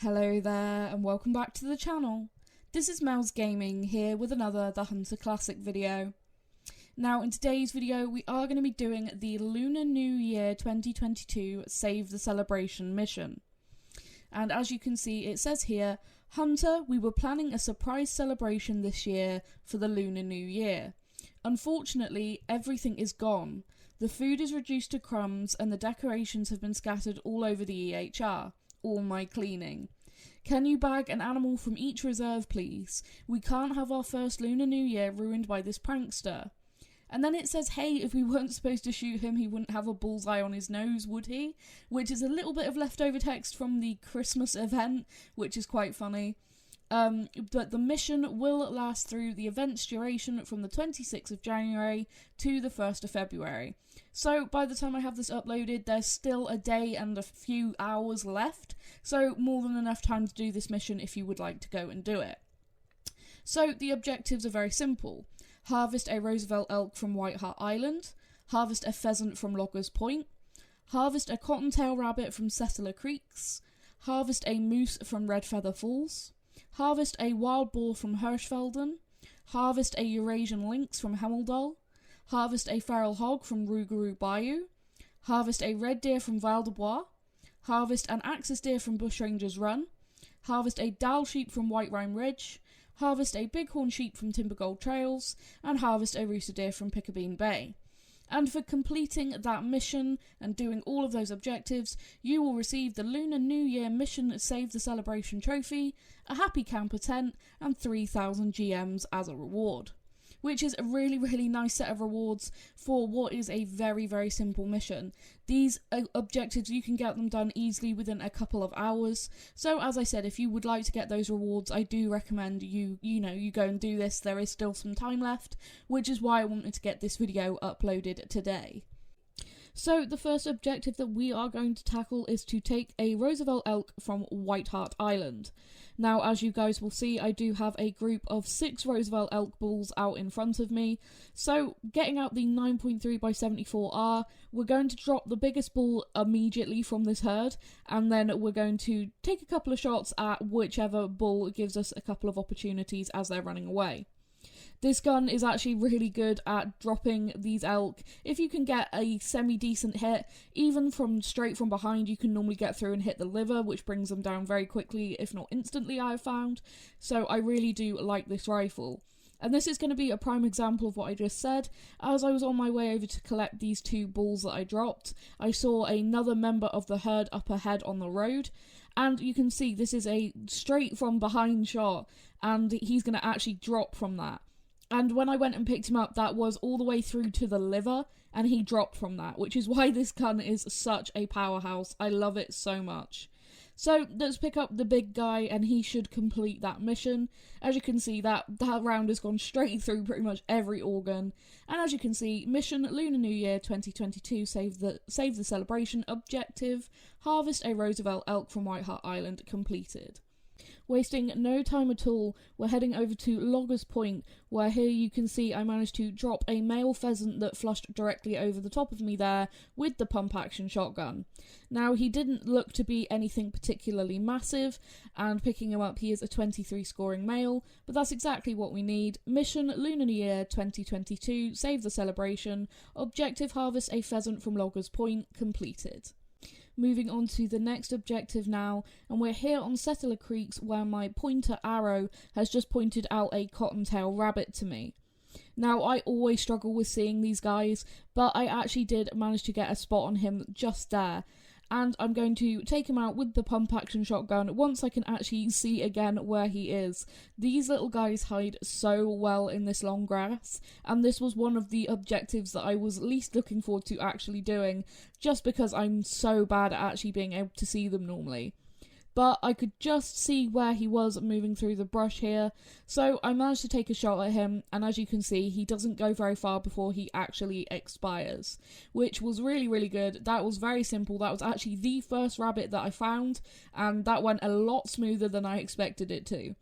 Hello there and welcome back to the channel. This is Mel's Gaming here with another The Hunter Classic video. Now in today's video we are going to be doing the Lunar New Year 2022 Save the Celebration mission. And as you can see it says here, Hunter, we were planning a surprise celebration this year for the Lunar New Year. Unfortunately, everything is gone. The food is reduced to crumbs and the decorations have been scattered all over the EHR. All my cleaning. Can you bag an animal from each reserve, please? We can't have our first Lunar New Year ruined by this prankster. And then it says, hey, if we weren't supposed to shoot him, he wouldn't have a bullseye on his nose, would he? Which is a little bit of leftover text from the Christmas event, which is quite funny. But the mission will last through the event's duration from the 26th of January to the 1st of February. So by the time I have this uploaded, there's still a day and a few hours left, so more than enough time to do this mission if you would like to go and do it. So the objectives are very simple. Harvest a Roosevelt elk from Whiteheart Island, harvest a pheasant from Loggers Point, harvest a cottontail rabbit from Settler Creeks, harvest a moose from Red Feather Falls, harvest a wild boar from Hirschfelden, harvest a Eurasian Lynx from Hemmeldal, harvest a feral hog from Rougarou Bayou, harvest a red deer from Val de Bois, harvest an axis deer from Bushrangers Run, harvest a Dowel Sheep from White Rime Ridge, harvest a Bighorn Sheep from Timbergold Trails, and harvest a Rooster Deer from Piccabeen Bay. And for completing that mission and doing all of those objectives, you will receive the Lunar New Year Mission Save the Celebration trophy, a Happy Camper tent, and 3,000 GMs as a reward. Which is a really nice set of rewards for what is a very simple mission. These objectives, you can get them done easily within a couple of hours. So as I said, if you would like to get those rewards, I do recommend you go and do this. There is still some time left, which is why I wanted to get this video uploaded today. So the first objective that we are going to tackle is to take a Roosevelt elk from Whiteheart Island. Now, as you guys will see, I do have a group of 6 Roosevelt elk bulls out in front of me. So getting out the 9.3 by 74R, we're going to drop the biggest bull immediately from this herd, and then we're going to take a couple of shots at whichever bull gives us a couple of opportunities as they're running away. This gun is actually really good at dropping these elk. If you can get a semi-decent hit, even straight from behind, you can normally get through and hit the liver, which brings them down very quickly, if not instantly, I have found. So I really do like this rifle. And this is going to be a prime example of what I just said. As I was on my way over to collect these 2 bulls that I dropped, I saw another member of the herd up ahead on the road. And you can see this is a straight from behind shot, and he's going to actually drop from that. And when I went and picked him up, that was all the way through to the liver, and he dropped from that, which is why this gun is such a powerhouse. I love it so much. So let's pick up the big guy, and he should complete that mission. As you can see, that round has gone straight through pretty much every organ. And as you can see, mission Lunar New Year 2022 Save the Celebration objective, harvest a Roosevelt elk from Whiteheart Island completed. Wasting no time at all, we're heading over to Loggers Point, where here you can see I managed to drop a male pheasant that flushed directly over the top of me there with the pump action shotgun. Now, he didn't look to be anything particularly massive, and picking him up, he is a 23 scoring male, but that's exactly what we need. Mission Lunar New Year 2022 Save the Celebration, objective harvest a pheasant from Loggers Point completed. Moving on to the next objective now, and we're here on Settler Creeks where my pointer arrow has just pointed out a cottontail rabbit to me. Now, I always struggle with seeing these guys, but I actually did manage to get a spot on him just there. And I'm going to take him out with the pump action shotgun once I can actually see again where he is. These little guys hide so well in this long grass, and this was one of the objectives that I was least looking forward to actually doing, just because I'm so bad at actually being able to see them normally. But I could just see where he was moving through the brush here, so I managed to take a shot at him, and as you can see, he doesn't go very far before he actually expires, which was really good. That was very simple. That was actually the first rabbit that I found, and that went a lot smoother than I expected it to.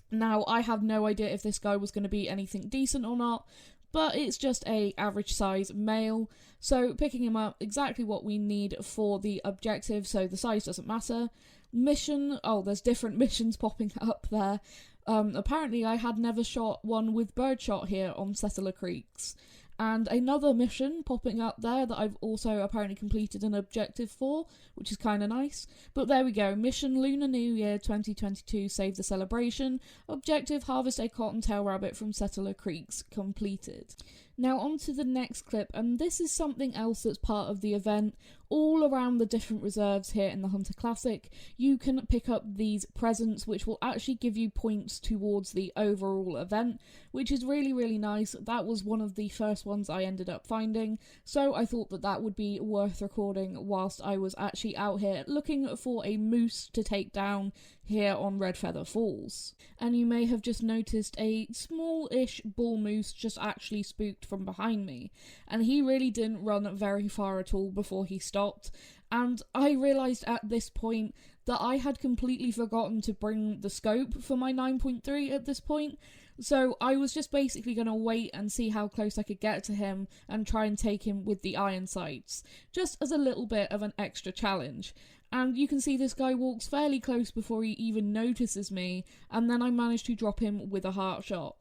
Now, I have no idea if this guy was going to be anything decent or not, but it's just a average size male, so picking him up, exactly what we need for the objective, so the size doesn't matter. mission. Oh, there's different missions popping up there. Apparently I had never shot one with birdshot here on Settler Creeks. And another mission popping up there that I've also apparently completed an objective for, which is kind of nice. But there we go, mission Lunar New Year 2022, save the celebration. Objective, harvest a cottontail rabbit from Settler Creeks, completed. Now on to the next clip, and this is something else that's part of the event. All around the different reserves here in the Hunter Classic, you can pick up these presents which will actually give you points towards the overall event, which is really, really nice. That was one of the first ones I ended up finding, so I thought that that would be worth recording whilst I was actually out here looking for a moose to take down here on Red Feather Falls. And you may have just noticed a small-ish bull moose just actually spooked from behind me, and he really didn't run very far at all before he stopped. And I realised at this point that I had completely forgotten to bring the scope for my 9.3 at this point, so I was just basically going to wait and see how close I could get to him and try and take him with the iron sights, just as a little bit of an extra challenge. And you can see this guy walks fairly close before he even notices me, and then I managed to drop him with a heart shot.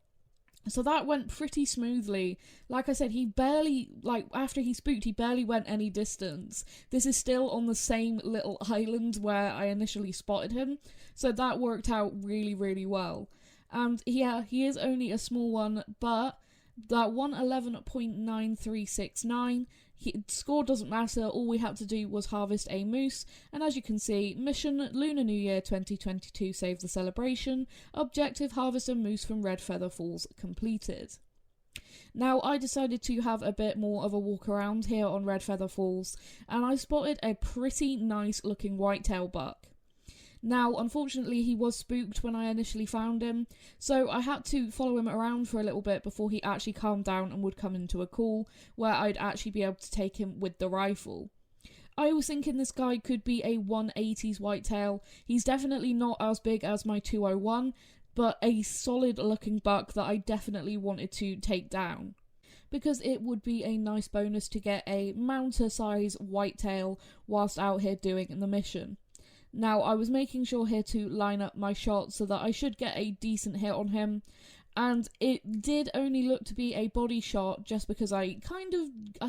So that went pretty smoothly. Like I said, he barely, after he spooked, he barely went any distance. This is still on the same little island where I initially spotted him, so that worked out really, really well. And yeah, he is only a small one, but that 111.9369, score doesn't matter, all we had to do was harvest a moose, and as you can see, mission Lunar New Year 2022 save the celebration, objective harvest a moose from Red Feather Falls completed. Now I decided to have a bit more of a walk around here on Red Feather Falls, and I spotted a pretty nice looking whitetail buck. Now, unfortunately, he was spooked when I initially found him, so I had to follow him around for a little bit before he actually calmed down and would come into a call, where I'd actually be able to take him with the rifle. I was thinking this guy could be a 180s whitetail. He's definitely not as big as my 201, but a solid looking buck that I definitely wanted to take down, because it would be a nice bonus to get a mounter size whitetail whilst out here doing the mission. Now, I was making sure here to line up my shots so that I should get a decent hit on him, and it did only look to be a body shot just because I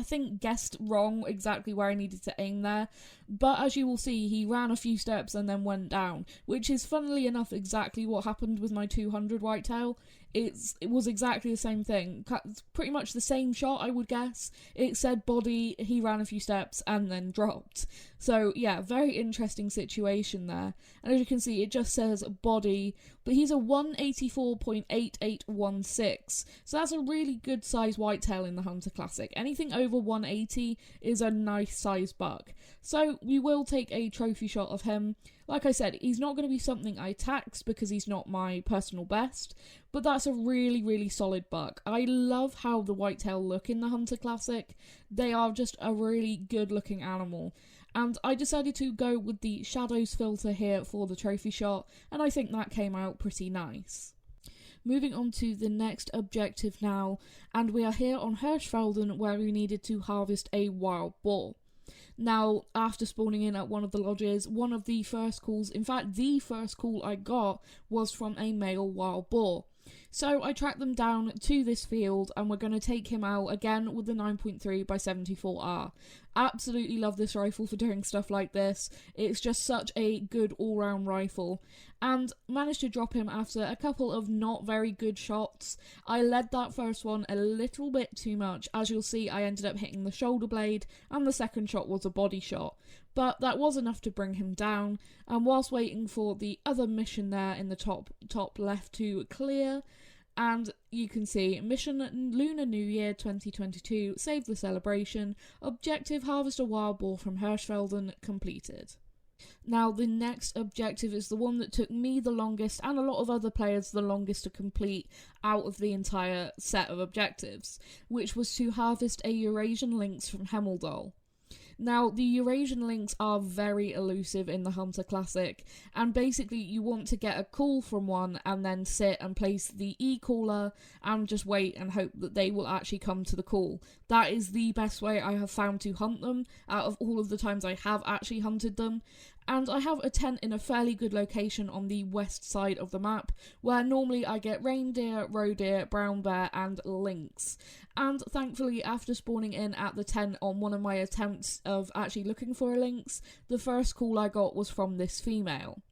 think, guessed wrong exactly where I needed to aim there. But as you will see, he ran a few steps and then went down, which is funnily enough exactly what happened with my 200 whitetail. It was exactly the same thing, pretty much the same shot, I would guess. It said body, he ran a few steps and then dropped. So yeah, very interesting situation there. And as you can see, it just says body, but he's a 184.8816. So that's a really good size whitetail in the Hunter Classic. Anything over 180 is a nice size buck. So we will take a trophy shot of him. Like I said, he's not going to be something I tax because he's not my personal best, but that's a really, really solid buck. I love how the whitetail look in the Hunter Classic. They are just a really good looking animal. And I decided to go with the shadows filter here for the trophy shot, and I think that came out pretty nice. Moving on to the next objective now, and we are here on Hirschfelden where we needed to harvest a wild boar. Now, after spawning in at one of the lodges, one of the first calls, in fact the first call I got, was from a male wild boar. So I tracked them down to this field and we're going to take him out again with the 9.3 by 74R. Absolutely love this rifle for doing stuff like this. It's just such a good all-round rifle. And managed to drop him after a couple of not very good shots. I led that first one a little bit too much. As you'll see, I ended up hitting the shoulder blade and the second shot was a body shot. But that was enough to bring him down, and whilst waiting for the other mission there in the top left to clear, and you can see mission Lunar New Year 2022, save the celebration, objective harvest a wild boar from Hirschfelden completed. Now the next objective is the one that took me the longest and a lot of other players the longest to complete out of the entire set of objectives, which was to harvest a Eurasian Lynx from Hemmeldal. Now, the Eurasian Lynx are very elusive in the Hunter Classic, and basically you want to get a call from one and then sit and place the e-caller and just wait and hope that they will actually come to the call. That is the best way I have found to hunt them out of all of the times I have actually hunted them, and I have a tent in a fairly good location on the west side of the map, where normally I get reindeer, roe deer, brown bear and lynx. And thankfully, after spawning in at the tent on one of my attempts of actually looking for a lynx, the first call I got was from this female.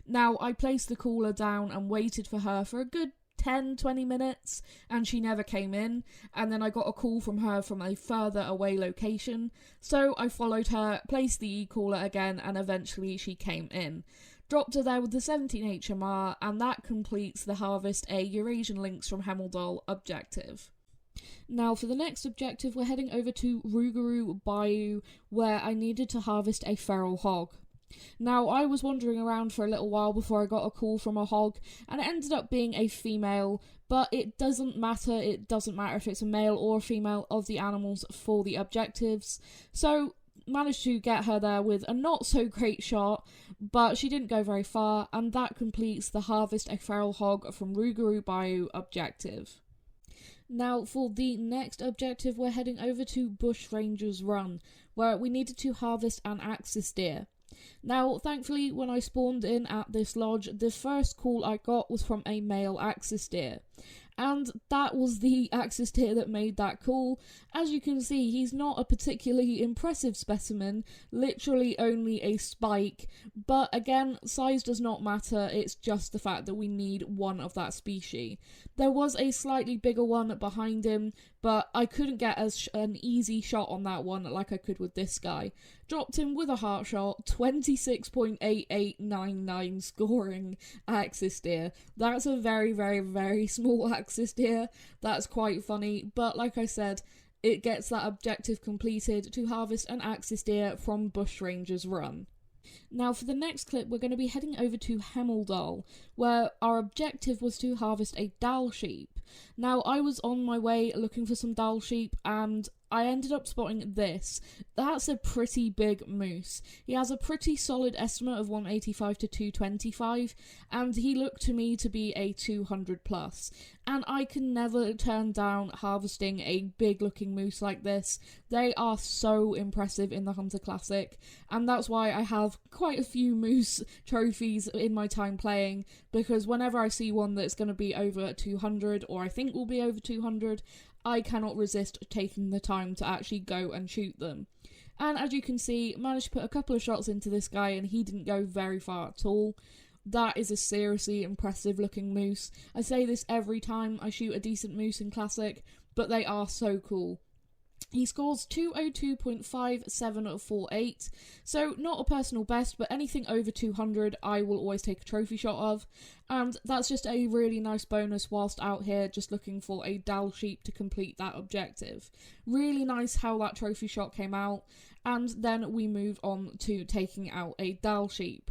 Now, I placed the caller down and waited for her for a good 10-20 minutes, and she never came in, and then I got a call from her from a further away location, so I followed her, placed the e-caller again, and eventually she came in. Dropped her there with the 17 HMR, and that completes the Harvest a Eurasian Lynx from Hemmeldal objective. Now for the next objective, we're heading over to Rougarou Bayou, where I needed to harvest a feral hog. Now, I was wandering around for a little while before I got a call from a hog, and it ended up being a female, but it doesn't matter if it's a male or a female of the animals for the objectives, so managed to get her there with a not so great shot, but she didn't go very far, and that completes the Harvest a Feral Hog from Rougarou Bayou objective. Now, for the next objective, we're heading over to Bushrangers Run, where we needed to harvest an axis deer. Now, thankfully, when I spawned in at this lodge, the first call I got was from a male axis deer. And that was the axis deer that made that call. As you can see, he's not a particularly impressive specimen, literally only a spike, but again, size does not matter, it's just the fact that we need one of that species. There was a slightly bigger one behind him, but I couldn't get an easy shot on that one like I could with this guy. Dropped him with a heart shot, 26.8899 scoring axis deer. That's a very, very, very small axis deer. That's quite funny, but like I said, it gets that objective completed to harvest an axis deer from Bushrangers Run. Now for the next clip, we're going to be heading over to Hemmeldal, where our objective was to harvest a Dowel Sheep. Now, I was on my way looking for some Dowel Sheep, and I ended up spotting this. That's a pretty big moose. He has a pretty solid estimate of 185 to 225, and he looked to me to be a 200 plus. And I can never turn down harvesting a big looking moose like this. They are so impressive in the Hunter Classic, and that's why I have quite a few moose trophies in my time playing, because whenever I see one that's going to be over 200, or I think will be over 200, I cannot resist taking the time to actually go and shoot them. And as you can see, managed to put a couple of shots into this guy and he didn't go very far at all. That is a seriously impressive looking moose. I say this every time I shoot a decent moose in Classic, but they are so cool. He scores 202.5748, so not a personal best, but anything over 200 I will always take a trophy shot of, and that's just a really nice bonus whilst out here just looking for a Dowel Sheep to complete that objective. Really nice how that trophy shot came out, and then we move on to taking out a Dowel Sheep.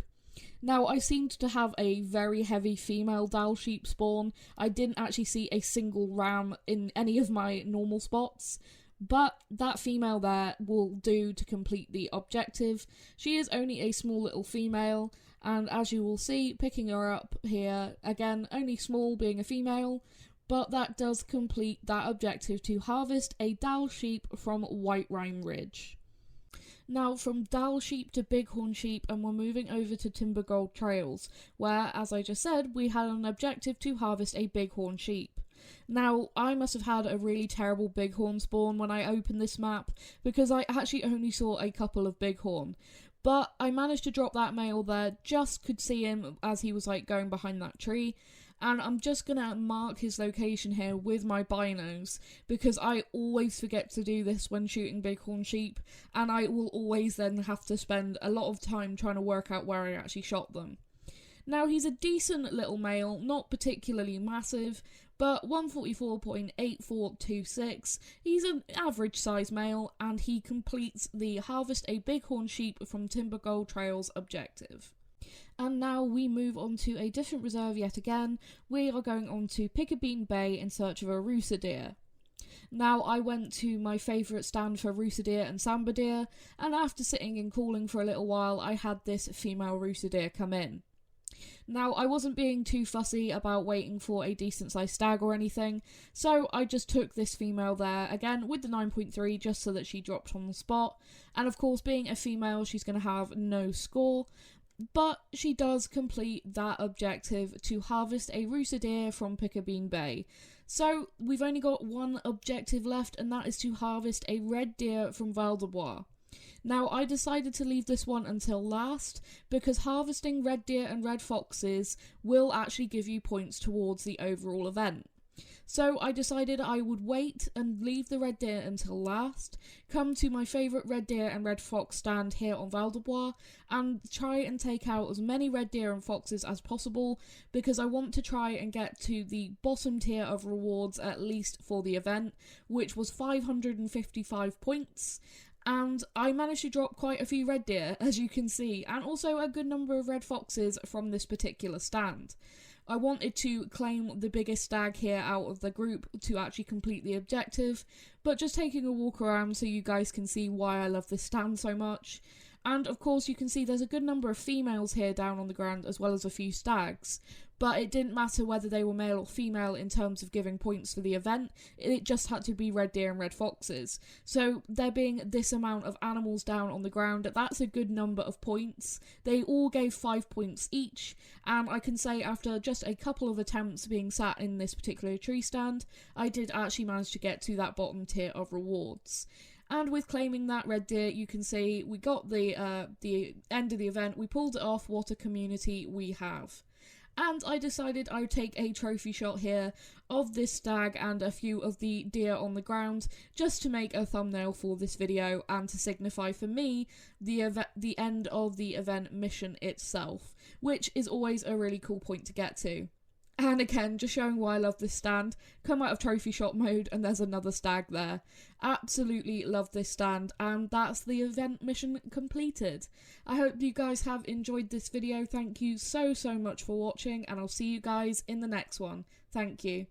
Now, I seemed to have a very heavy female Dowel Sheep spawn. I didn't actually see a single ram in any of my normal spots, but that female there will do to complete the objective. She is only a small little female, and as you will see, picking her up here, again, only small being a female, but that does complete that objective to harvest a Dowel Sheep from White Rime Ridge. Now, from Dowel Sheep to Bighorn Sheep, and we're moving over to Timber Gold Trails, where, as I just said, we had an objective to harvest a Bighorn Sheep. Now, I must have had a really terrible bighorn spawn when I opened this map, because I actually only saw a couple of bighorn. But I managed to drop that male there, just could see him as he was like going behind that tree, and I'm just gonna mark his location here with my binos, because I always forget to do this when shooting Bighorn Sheep, and I will always then have to spend a lot of time trying to work out where I actually shot them. Now, he's a decent little male, not particularly massive, but 144.8426, he's an average size male, and he completes the Harvest a Bighorn Sheep from Timber Gold Trails objective. And now we move on to a different reserve yet again. We are going on to Piccabean Bay in search of a Rooster Deer. Now, I went to my favourite stand for Rooster Deer and Samba Deer, and after sitting and calling for a little while, I had this female Rooster Deer come in. Now, I wasn't being too fussy about waiting for a decent sized stag or anything, so I just took this female there, again with the 9.3, just so that she dropped on the spot. And of course, being a female, she's going to have no score, but she does complete that objective to harvest a Rooster Deer from Piccabeen Bay. So we've only got one objective left, and that is to harvest a red deer from Val de Bois. Now, I decided to leave this one until last, because harvesting red deer and red foxes will actually give you points towards the overall event. So I decided I would wait and leave the red deer until last, come to my favourite red deer and red fox stand here on Val de Bois, and try and take out as many red deer and foxes as possible, because I want to try and get to the bottom tier of rewards at least for the event, which was 555 points. And I managed to drop quite a few red deer, as you can see, and also a good number of red foxes from this particular stand. I wanted to claim the biggest stag here out of the group to actually complete the objective, but just taking a walk around so you guys can see why I love this stand so much. And of course you can see there's a good number of females here down on the ground as well as a few stags, but it didn't matter whether they were male or female in terms of giving points for the event, it just had to be red deer and red foxes. So there being this amount of animals down on the ground, that's a good number of points. They all gave 5 points each, and I can say after just a couple of attempts being sat in this particular tree stand, I did actually manage to get to that bottom tier of rewards. And with claiming that red deer, you can see we got the end of the event, we pulled it off, what a community we have. And I decided I would take a trophy shot here of this stag and a few of the deer on the ground, just to make a thumbnail for this video and to signify for me the end of the event mission itself, which is always a really cool point to get to. And again, just showing why I love this stand, come out of trophy shot mode and there's another stag there. Absolutely love this stand, and that's the event mission completed. I hope you guys have enjoyed this video. Thank you so much for watching, and I'll see you guys in the next one. Thank you.